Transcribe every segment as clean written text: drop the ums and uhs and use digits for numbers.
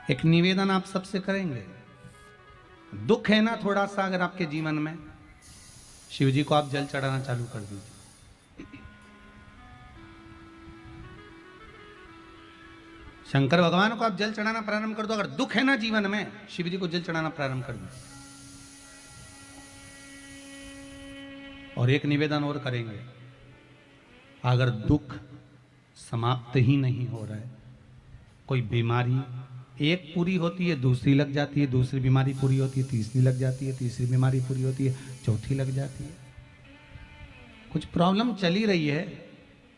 एक निवेदन आप सबसे करेंगे। दुख है ना थोड़ा सा अगर आपके जीवन में, शिव जी को आप जल चढ़ाना चालू कर दीजिए। शंकर भगवान को आप जल चढ़ाना प्रारंभ कर दो। अगर दुख है ना जीवन में, शिव जी को जल चढ़ाना प्रारंभ कर दो। और एक निवेदन और करेंगे, अगर दुख समाप्त ही नहीं हो रहा है, कोई बीमारी एक पूरी होती है दूसरी लग जाती है, दूसरी बीमारी पूरी होती है तीसरी लग जाती है, तीसरी बीमारी पूरी होती है चौथी लग जाती है, कुछ प्रॉब्लम चली रही है,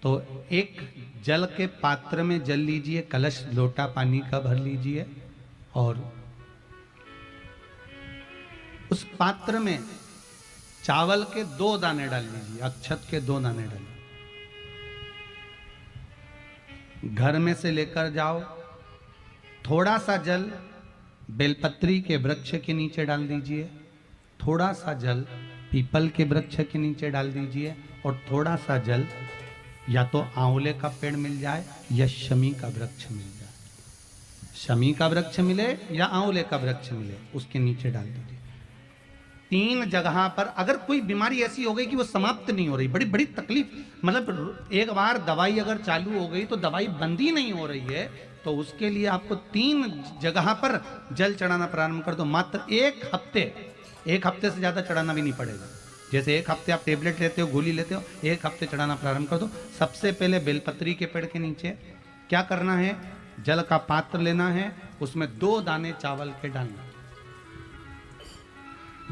तो एक जल के पात्र में जल लीजिए, कलश लोटा पानी का भर लीजिए और उस पात्र में चावल के 2 दाने डाल लीजिए, अक्षत के 2 दाने डालिए। घर में से लेकर जाओ, थोड़ा सा जल बेलपत्री के वृक्ष के नीचे डाल दीजिए, थोड़ा सा जल पीपल के वृक्ष के नीचे डाल दीजिए और थोड़ा सा जल या तो आंवले का पेड़ मिल जाए या शमी का वृक्ष मिल जाए, शमी का वृक्ष मिले या आंवले का वृक्ष मिले, उसके नीचे डाल दीजिए। 3 जगह पर अगर कोई बीमारी ऐसी हो गई कि वो समाप्त नहीं हो रही, बड़ी बड़ी तकलीफ, मतलब एक बार दवाई अगर चालू हो गई तो दवाई बंद ही नहीं हो रही है, तो उसके लिए आपको 3 जगह पर जल चढ़ाना प्रारंभ कर दो। मात्र 1 हफ्ते से ज्यादा चढ़ाना भी नहीं पड़ेगा। जैसे 1 हफ्ते आप टेबलेट लेते हो, गोली लेते हो, 1 हफ्ते चढ़ाना प्रारंभ कर दो। सबसे पहले बेलपत्री के पेड़ के नीचे क्या करना है, जल का पात्र लेना है, उसमें 2 दाने चावल के डालना,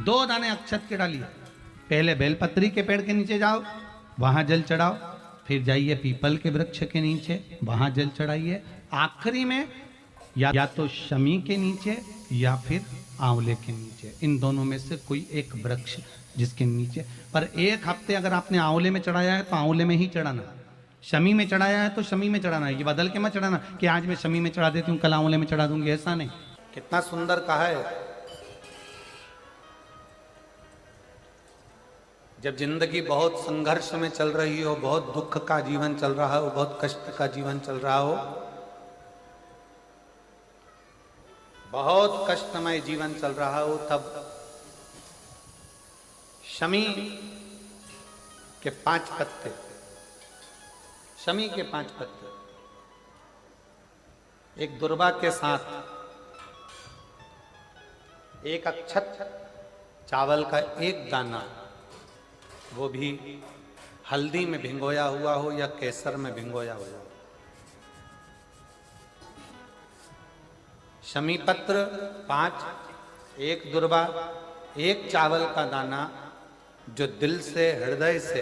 2 दाने अक्षत के डालिए। पहले बेलपत्री के पेड़ के नीचे जाओ, वहां जल चढ़ाओ, फिर जाइए पीपल के वृक्ष के नीचे, वहां जल चढ़ाइए, आखिरी में या तो शमी के नीचे या फिर आंवले के नीचे, इन दोनों में से कोई एक वृक्ष जिसके नीचे। पर 1 हफ्ते अगर आपने आंवले में चढ़ाया है तो आंवले में ही चढ़ाना, शमी में चढ़ाया है तो शमी में चढ़ाना है। ये बदल के मत चढ़ाना कि आज मैं शमी में चढ़ा देती हूँ कल आंवले में चढ़ा दूंगी, ऐसा नहीं। कितना सुंदर कहा है। जब जिंदगी बहुत संघर्ष में चल रही हो, बहुत दुख का जीवन चल रहा हो, बहुत कष्ट का जीवन चल रहा हो, बहुत कष्टमय जीवन चल रहा हो, तब शमी के 5 पत्ते, शमी के 5 पत्ते, एक दुर्वा के साथ, एक अक्षत चावल का 1 दाना, वो भी हल्दी में भिंगोया हुआ हो या केसर में भिंगोया हुआ हो, शमी पत्र 5, 1 दुर्वा, 1 चावल का दाना, जो दिल से हृदय से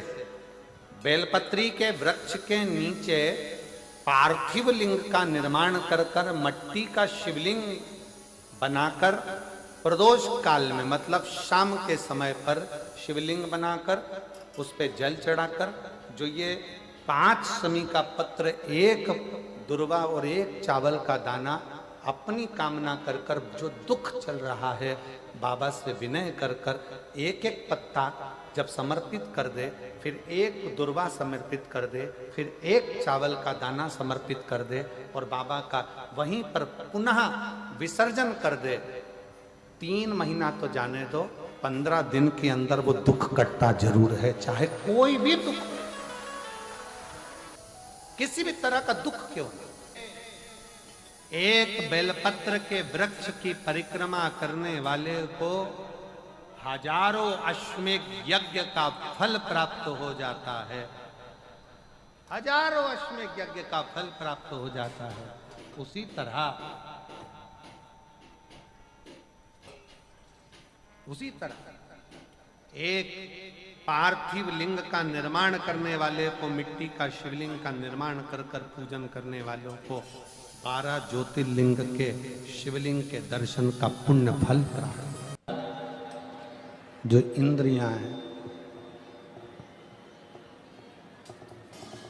बेलपत्री के वृक्ष के नीचे पार्थिव लिंग का निर्माण कर कर, मट्टी का शिवलिंग बनाकर, प्रदोष काल में मतलब शाम के समय पर शिवलिंग बनाकर उस पे जल चढ़ाकर, जो ये 5 शमी का पत्र, 1 दुर्वा और 1 चावल का दाना, अपनी कामना कर कर, जो दुख चल रहा है बाबा से विनय कर कर 1-1 पत्ता जब समर्पित कर दे, फिर 1 दुर्वा समर्पित कर दे, फिर 1 चावल का दाना समर्पित कर दे और बाबा का वहीं पर पुनः विसर्जन कर दे, 3 महीना तो जाने दो, 15 दिन के अंदर वो दुख कटता जरूर है, चाहे कोई भी दुख, किसी भी तरह का दुख क्यों नहीं। 1 बेलपत्र के वृक्ष की परिक्रमा करने वाले को हजारों अश्वमेध यज्ञ का फल प्राप्त हो जाता है, हजारों अश्वमेध यज्ञ का फल प्राप्त हो जाता है। उसी तरह एक पार्थिव लिंग का निर्माण करने वाले को, मिट्टी का शिवलिंग का निर्माण कर कर पूजन करने वालों को 12 ज्योतिर्लिंग के शिवलिंग के दर्शन का पुण्य फल प्राप्त। जो इंद्रियां हैं,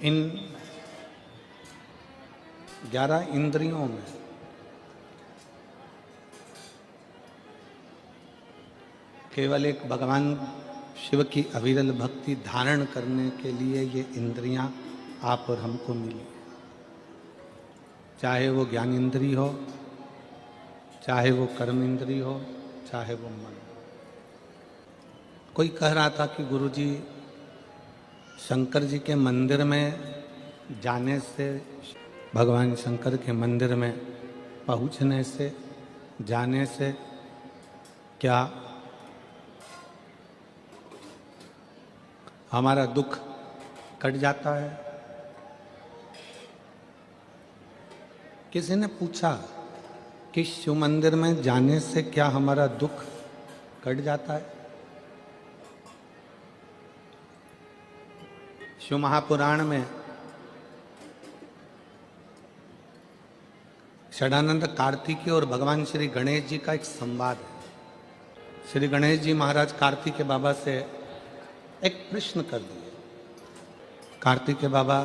इन 11 इंद्रियों में केवल एक भगवान शिव की अविरल भक्ति धारण करने के लिए ये इंद्रियां आप और हमको मिली, चाहे वो ज्ञान इंद्री हो, चाहे वो कर्म इंद्री हो, चाहे वो मन। कोई कह रहा था कि गुरुजी, शंकर जी के मंदिर में जाने से, भगवान शंकर के मंदिर में पहुंचने से, जाने से क्या हमारा दुख कट जाता है? किसी ने पूछा कि शिव मंदिर में जाने से क्या हमारा दुख कट जाता है? शिव महापुराण में षडानंद कार्तिकेय और भगवान श्री गणेश जी का एक संवाद है। श्री गणेश जी महाराज कार्तिकेय बाबा से एक प्रश्न कर दिए। कार्तिकेय बाबा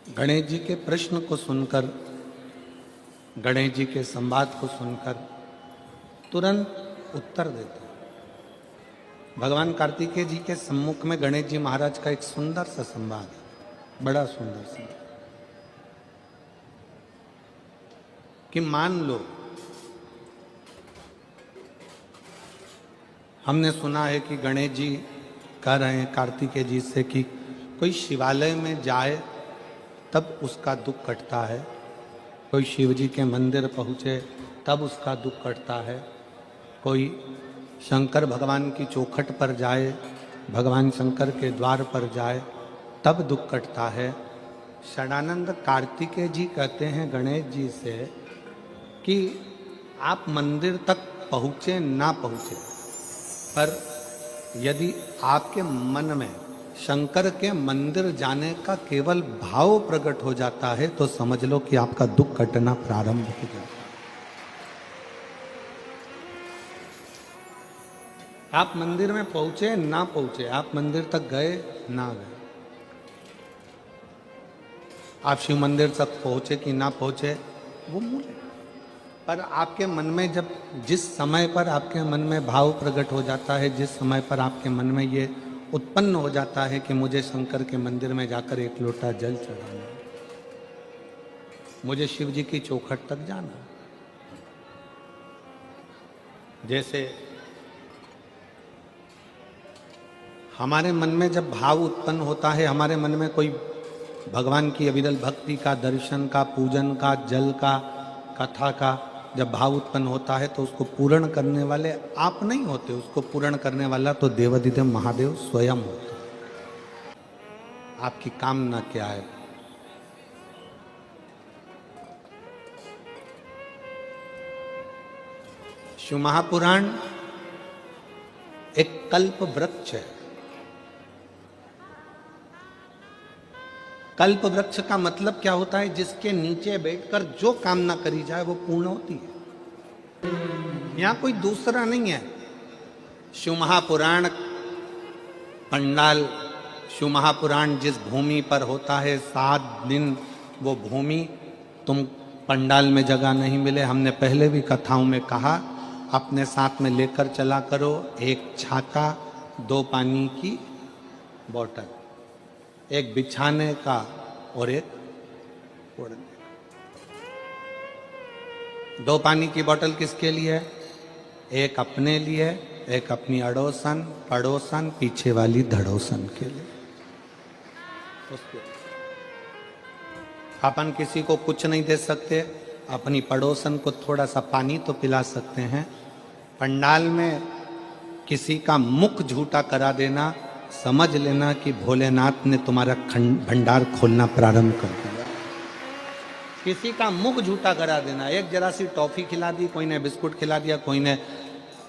गणेश जी के प्रश्न को सुनकर, गणेश जी के संवाद को सुनकर तुरंत उत्तर देते हैं। भगवान कार्तिकेय जी के सम्मुख में गणेश जी महाराज का एक सुंदर सा संवाद है, बड़ा सुंदर संवाद, कि मान लो हमने सुना है कि गणेश जी कह रहे हैं कार्तिकेय जी से कि कोई शिवालय में जाए तब उसका दुख कटता है, कोई शिव जी के मंदिर पहुँचे तब उसका दुख कटता है, कोई शंकर भगवान की चौखट पर जाए, भगवान शंकर के द्वार पर जाए तब दुख कटता है। षडानंद कार्तिकेय जी कहते हैं गणेश जी से कि आप मंदिर तक पहुँचे ना पहुँचे, पर यदि आपके मन में शंकर के मंदिर जाने का केवल भाव प्रकट हो जाता है तो समझ लो कि आपका दुख कटना प्रारंभ हो जाता है। आप मंदिर में पहुंचे ना पहुंचे, आप मंदिर तक गए ना गए, आप शिव मंदिर तक पहुंचे कि ना पहुंचे वो मूल है, पर आपके मन में जब, जिस समय पर आपके मन में भाव प्रकट हो जाता है, जिस समय पर आपके मन में ये उत्पन्न हो जाता है कि मुझे शंकर के मंदिर में जाकर एक लोटा जल चढ़ाना, मुझे शिव जी की चौखट तक जाना, जैसे हमारे मन में जब भाव उत्पन्न होता है, हमारे मन में कोई भगवान की अविरल भक्ति का, दर्शन का, पूजन का, जल का, कथा का जब भाव उत्पन्न होता है तो उसको पूर्ण करने वाले आप नहीं होते, उसको पूर्ण करने वाला तो देवाधिदेव महादेव स्वयं होता है। आपकी कामना क्या है? शिव महापुराण एक कल्प वृक्ष है। कल्प वृक्ष का मतलब क्या होता है? जिसके नीचे बैठकर जो कामना करी जाए वो पूर्ण होती है। यहां कोई दूसरा नहीं है। शिव महापुराण पंडाल, शिव महापुराण जिस भूमि पर होता है 7 दिन वो भूमि तुम पंडाल में जगह नहीं मिले, हमने पहले भी कथाओं में कहा, अपने साथ में लेकर चला करो एक छाता, 2 पानी की बोतल, एक बिछाने का और एक ओढ़ने का। 2 पानी की बोतल किसके लिए? एक अपने लिए, एक अपनी अड़ोसन पड़ोसन पीछे वाली धड़ोसन के लिए। उसके अपन किसी को कुछ नहीं दे सकते, अपनी पड़ोसन को थोड़ा सा पानी तो पिला सकते हैं। पंडाल में किसी का मुख झूठा करा देना, समझ लेना कि भोलेनाथ ने तुम्हारा भंडार खोलना प्रारंभ कर दिया। किसी का मुख झूठा करा देना, एक जरा सी टॉफी खिला दी, कोई ने बिस्कुट खिला दिया, कोई ने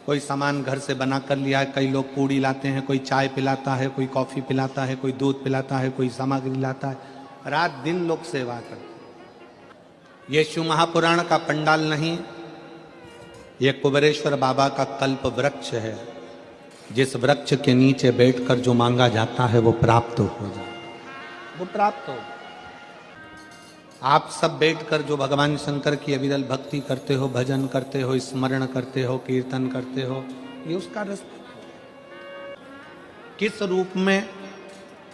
कोई सामान घर से बना कर लिया है, कई लोग पूड़ी लाते हैं, कोई चाय पिलाता है, कोई कॉफ़ी पिलाता है, कोई दूध पिलाता है, कोई सामग्री लाता है, रात दिन लोग सेवा करते हैं। ये शिव महापुराण का पंडाल नहीं, ये कुबेरेश्वर बाबा का कल्प वृक्ष है, जिस वृक्ष के नीचे बैठकर जो मांगा जाता है वो प्राप्त हो जाए, वो प्राप्त हो। आप सब बैठकर जो भगवान शंकर की अविरल भक्ति करते हो, भजन करते हो, स्मरण करते हो, कीर्तन करते हो, ये उसका रास्ता। किस रूप में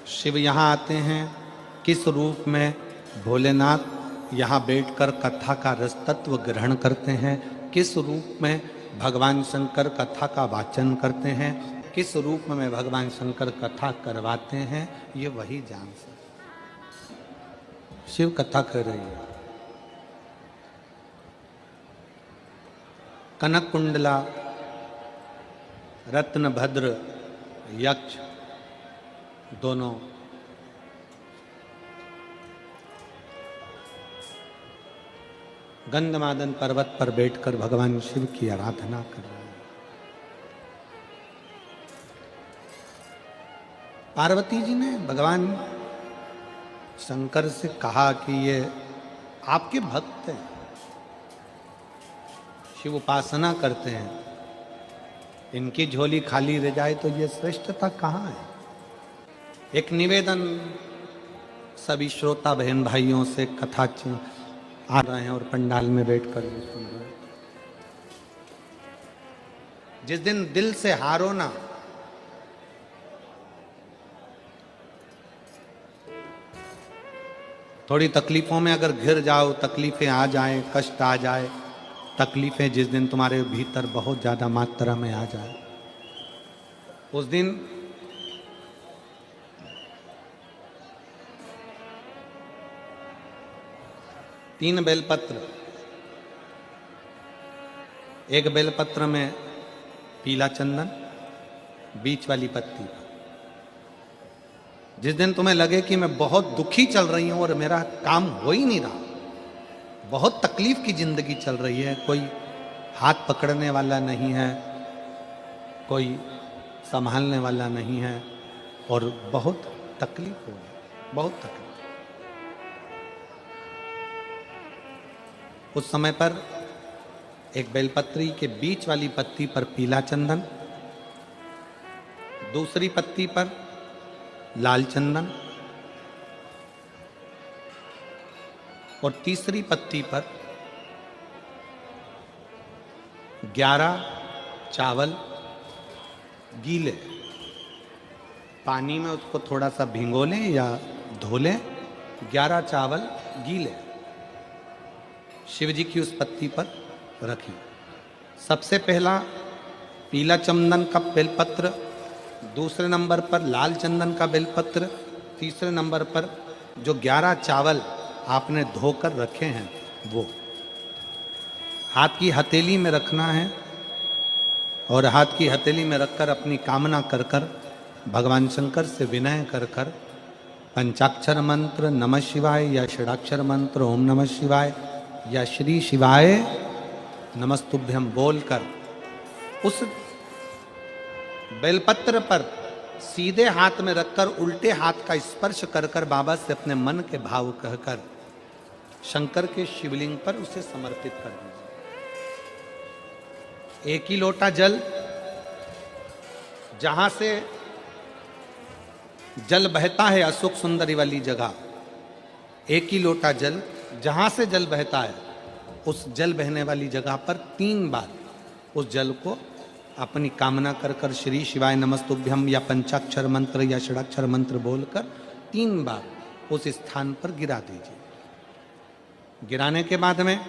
शिव यहाँ आते हैं, किस रूप में भोलेनाथ यहाँ बैठकर कथा का रस तत्व ग्रहण करते हैं, किस रूप में भगवान शंकर कथा का वाचन करते हैं, किस रूप में भगवान शंकर कथा करवाते हैं, ये वही जान सकते। शिव कथा कर रही है। कनक कुंडला, रत्नभद्र, यक्ष दोनों गंधमादन पर्वत पर बैठकर भगवान शिव की आराधना कर रहे हैं। पार्वती जी ने भगवान शंकर से कहा कि ये आपके भक्त हैं, शिव उपासना करते हैं, इनकी झोली खाली रह जाए तो ये श्रेष्ठता कहाँ है। एक निवेदन सभी श्रोता बहन भाइयों से कथा आ रहे हैं और पंडाल में बैठकर भी सुन रहे हैं। जिस दिन दिल से हारो ना, थोड़ी तकलीफों में अगर घिर जाओ, तकलीफें आ जाए, कष्ट आ जाए, तकलीफें जिस दिन तुम्हारे भीतर बहुत ज्यादा मात्रा में आ जाए, उस दिन तीन बेलपत्र, एक बेलपत्र में पीला चंदन, बीच वाली पत्ती। जिस दिन तुम्हें लगे कि मैं बहुत दुखी चल रही हूं और मेरा काम हो ही नहीं रहा, बहुत तकलीफ की जिंदगी चल रही है, कोई हाथ पकड़ने वाला नहीं है, कोई संभालने वाला नहीं है और बहुत तकलीफ हो रही, बहुत तकलीफ। उस समय पर एक बेलपत्री के बीच वाली पत्ती पर पीला चंदन, दूसरी पत्ती पर लाल चंदन और तीसरी पत्ती पर 11 चावल गीले, पानी में उसको थोड़ा सा भिगो लें या धो लें, 11 चावल गीले शिव जी की उस पत्ती पर रखी। सबसे पहला पीला चंदन का बेलपत्र, दूसरे नंबर पर लाल चंदन का बेलपत्र, तीसरे नंबर पर जो 11 चावल आपने धोकर रखे हैं वो हाथ की हथेली में रखना है और हाथ की हथेली में रखकर अपनी कामना कर कर भगवान शंकर से विनय कर कर पंचाक्षर मंत्र नमः शिवाय या षडाक्षर मंत्र ओम नमः शिवाय या श्री शिवाय नमस्तुभ्यम बोलकर उस बेलपत्र पर सीधे हाथ में रखकर उल्टे हाथ का स्पर्श कर कर बाबा से अपने मन के भाव कहकर शंकर के शिवलिंग पर उसे समर्पित कर दीजिए। एक ही लोटा जल, जहां से जल बहता है अशोक सुंदरी वाली जगह, एक ही लोटा जल जहां से जल बहता है उस जल बहने वाली जगह पर 3 बार उस जल को अपनी कामना कर कर श्री शिवाय नमस्तुभ्यम या पंचाक्षर मंत्र या षडाक्षर मंत्र बोलकर 3 बार उस स्थान पर गिरा दीजिए। गिराने के बाद में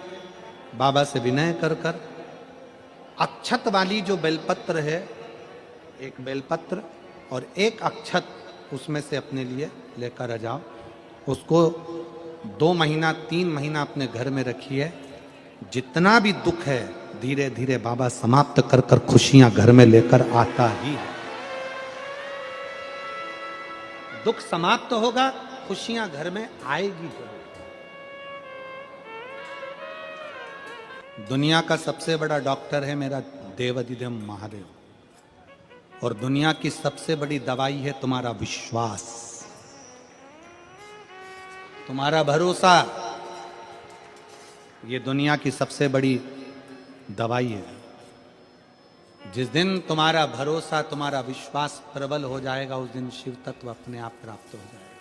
बाबा से विनय कर कर अक्षत वाली जो बेलपत्र है, एक बेलपत्र और एक अक्षत उसमें से अपने लिए लेकर आ जाओ। उसको 2 महीना 3 महीना अपने घर में रखिए। जितना भी दुख है धीरे धीरे बाबा समाप्त कर कर खुशियां घर में लेकर आता ही है। दुख समाप्त होगा, खुशियां घर में आएगी जरूर। दुनिया का सबसे बड़ा डॉक्टर है मेरा देवाधिदेव महादेव, और दुनिया की सबसे बड़ी दवाई है तुम्हारा विश्वास, तुम्हारा भरोसा। ये दुनिया की सबसे बड़ी दवाई है। जिस दिन तुम्हारा भरोसा, तुम्हारा विश्वास प्रबल हो जाएगा, उस दिन शिव तत्व अपने आप प्राप्त हो जाएगा।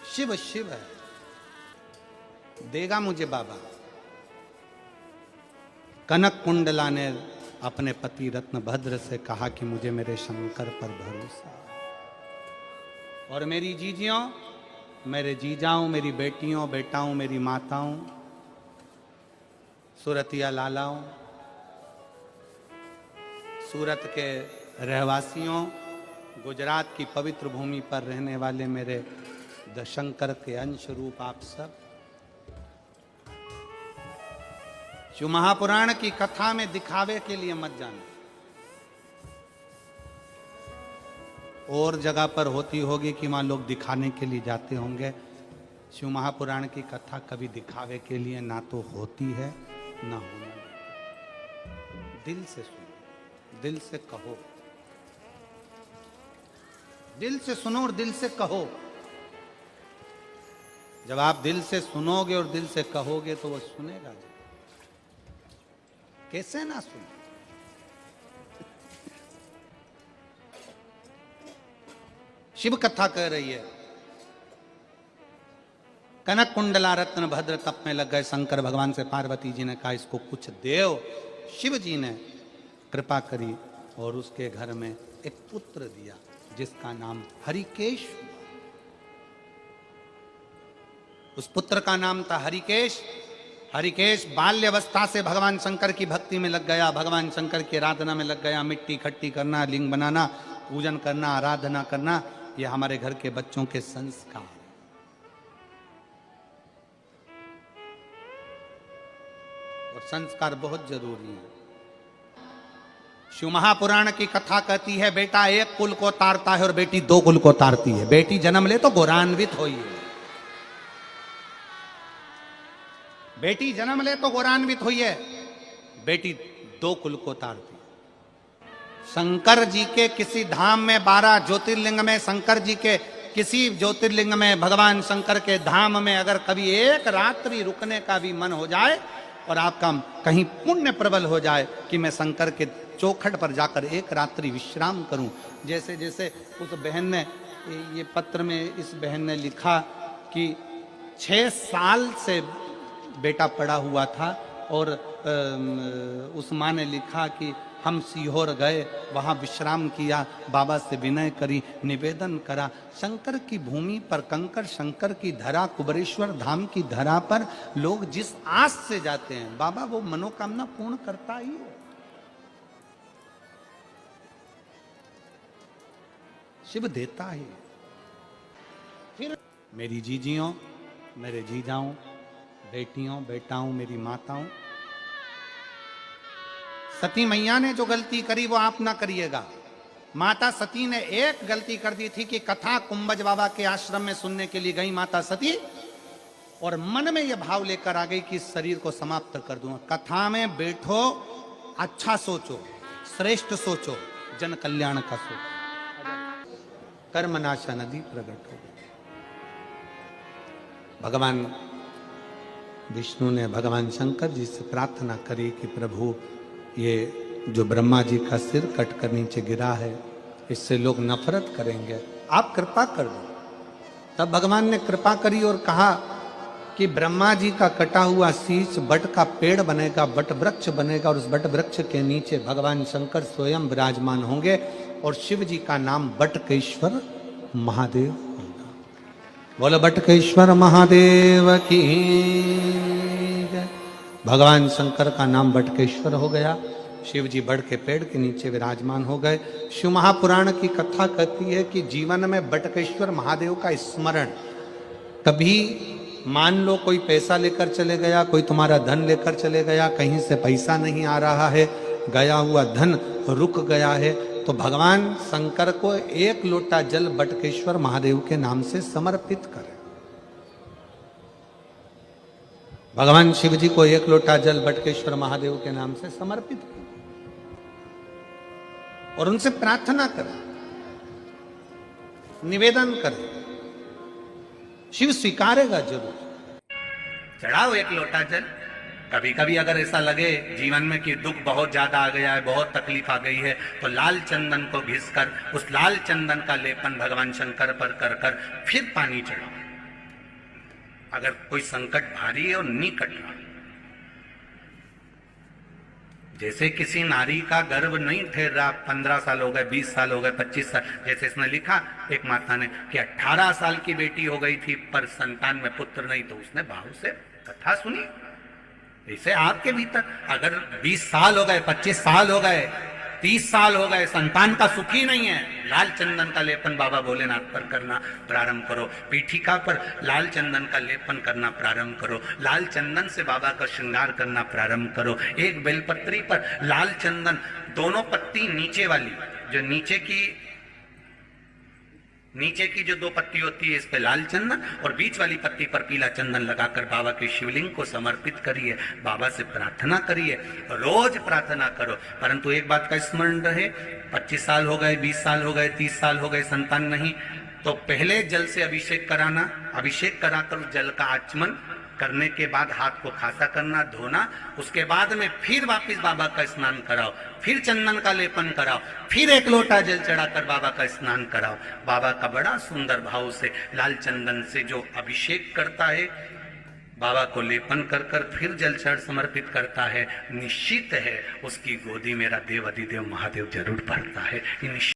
शिव शिव है, देगा मुझे बाबा। कनक कुंडला ने अपने पति रत्नभद्र से कहा कि मुझे मेरे शंकर पर भरोसा, और मेरी जीजियों मेरे जीजाओं, मेरी बेटियों, बेटाओं, मेरी माताओं, सूरतिया लालाओं, सूरत के रहवासियों, गुजरात की पवित्र भूमि पर रहने वाले मेरे दशंकर के अंश रूप आप सब, शिव महापुराण की कथा में दिखावे के लिए मत जाना। और जगह पर होती होगी कि वहां लोग दिखाने के लिए जाते होंगे। शिव महापुराण की कथा कभी दिखावे के लिए ना तो होती है ना होना। दिल से सुनो, दिल से कहो, दिल से सुनो और दिल से कहो। जब आप दिल से सुनोगे और दिल से कहोगे तो वो सुनेगा। कैसे ना सुने? शिव कथा कह रही है, कनक कुंडला रत्न भद्र तप में लग गए शंकर भगवान से पार्वती जी ने कहा इसको कुछ देव। शिव जी ने कृपा करी और उसके घर में एक पुत्र दिया जिसका नाम हरिकेश हुआ। उस पुत्र का नाम था हरिकेश। हरिकेश बाल्यवस्था से भगवान शंकर की भक्ति में लग गया, भगवान शंकर की आराधना में लग गया। मिट्टी इकट्ठी करना, लिंग बनाना, पूजन करना, आराधना करना, ये हमारे घर के बच्चों के संस्कार। और संस्कार बहुत जरूरी है। शिव महापुराण की कथा कहती है बेटा एक कुल को तारता है और बेटी दो कुल को तारती है। बेटी जन्म ले तो गौरान्वित होई है। बेटी जन्म ले तो गौरान्वित हुई है, बेटी दो कुल को तारती है। शंकर जी के किसी धाम में 12 ज्योतिर्लिंग में, शंकर जी के किसी ज्योतिर्लिंग में, भगवान शंकर के धाम में अगर कभी एक रात्रि रुकने का भी मन हो जाए और आपका कहीं पुण्य प्रबल हो जाए कि मैं शंकर के चौखट पर जाकर एक रात्रि विश्राम करूं। जैसे जैसे उस बहन ने ये पत्र में इस बहन ने लिखा कि 6 साल से बेटा पड़ा हुआ था और उस माँ ने लिखा कि हम सीहोर गए, वहाँ विश्राम किया, बाबा से विनय करी, निवेदन करा। शंकर की भूमि पर, कंकर शंकर की धरा, कुबरेश्वर धाम की धरा पर लोग जिस आस से जाते हैं बाबा वो मनोकामना पूर्ण करता ही है। शिव देता ही। फिर मेरी जीजियों, मेरे जीजाओं, बेटियों, बेटाओं, मेरी माताओं, सती मैया ने जो गलती करी वो आप ना करिएगा। माता सती ने एक गलती कर दी थी कि कथा कुंभज बाबा के आश्रम में सुनने के लिए गई माता सती और मन में यह भाव लेकर आ गई कि इस शरीर को समाप्त कर दूंगा। कथा में बैठो, अच्छा सोचो, श्रेष्ठ सोचो, जन कल्याण का सोचो। कर्मनाशा नदी प्रकट हो गई। भगवान विष्णु ने भगवान शंकर जी से प्रार्थना करी कि प्रभु ये जो ब्रह्मा जी का सिर कट कर नीचे गिरा है इससे लोग नफरत करेंगे, आप कृपा कर दो। तब भगवान ने कृपा करी और कहा कि ब्रह्मा जी का कटा हुआ शीश बट का पेड़ बनेगा, बट वृक्ष बनेगा और उस बट वृक्ष के नीचे भगवान शंकर स्वयं विराजमान होंगे और शिव जी का नाम बटकेश्वर महादेव होगा। बोलो बटकेश्वर महादेव की। भगवान शंकर का नाम बटकेश्वर हो गया। शिव जी बड़ के पेड़ के नीचे विराजमान हो गए। शिव महापुराण की कथा कहती है कि जीवन में बटकेश्वर महादेव का स्मरण, कभी मान लो कोई पैसा लेकर चले गया, कोई तुम्हारा धन लेकर चले गया, कहीं से पैसा नहीं आ रहा है, गया हुआ धन रुक गया है, तो भगवान शंकर को एक लोटा जल बटकेश्वर महादेव के नाम से समर्पित करें। भगवान शिव जी को एक लोटा जल बटकेश्वर महादेव के नाम से समर्पित करें और उनसे प्रार्थना करें, निवेदन करें, शिव स्वीकारेगा जरूर। चढ़ाओ एक लोटा जल। कभी कभी अगर ऐसा लगे जीवन में कि दुख बहुत ज्यादा आ गया है, बहुत तकलीफ आ गई है, तो लाल चंदन को घिसकर उस लाल चंदन का लेपन भगवान शंकर पर कर कर फिर पानी चढ़ाओ। अगर कोई संकट भारी है और निकट रहा, जैसे किसी नारी का गर्भ नहीं ठहर रहा, 15 साल हो गए, 20 साल हो गए, 25 साल, जैसे इसने लिखा एक माता ने कि 18 साल की बेटी हो गई थी पर संतान में पुत्र नहीं, तो उसने भाव से कथा सुनी। ऐसे आपके भीतर अगर 20 साल हो गए, 25 साल हो गए, 30 साल हो गए, संतान का सुख ही नहीं है, लाल चंदन का लेपन बाबा भोलेनाथ पर करना प्रारंभ करो, पीठिका पर लाल चंदन का लेपन करना प्रारंभ करो, लाल चंदन से बाबा का श्रृंगार करना प्रारंभ करो। एक बेलपत्री पर लाल चंदन, दोनों पत्ती नीचे वाली, जो नीचे की जो 2 पत्ती होती है, इस पे लाल चंदन और बीच वाली पत्ती पर पीला चंदन लगाकर बाबा के शिवलिंग को समर्पित करिए, बाबा से प्रार्थना करिए, रोज प्रार्थना करो। परंतु एक बात का स्मरण रहे, 25 साल हो गए, 20 साल हो गए, 30 साल हो गए, संतान नहीं, तो पहले जल से अभिषेक कराना, अभिषेक कराकर उस जल का आचमन करने के बाद हाथ को खासा करना, धोना, उसके बाद में फिर वापिस बाबा का स्नान कराओ, फिर चंदन का लेपन कराओ, फिर 1 लोटा जल चढ़ाकर बाबा का स्नान कराओ। बाबा का बड़ा सुंदर भाव से लाल चंदन से जो अभिषेक करता है, बाबा को लेपन कर कर फिर जल चढ़ समर्पित करता है, निश्चित है उसकी गोदी मेरा देव अधिदेव महादेव जरूर भरता है।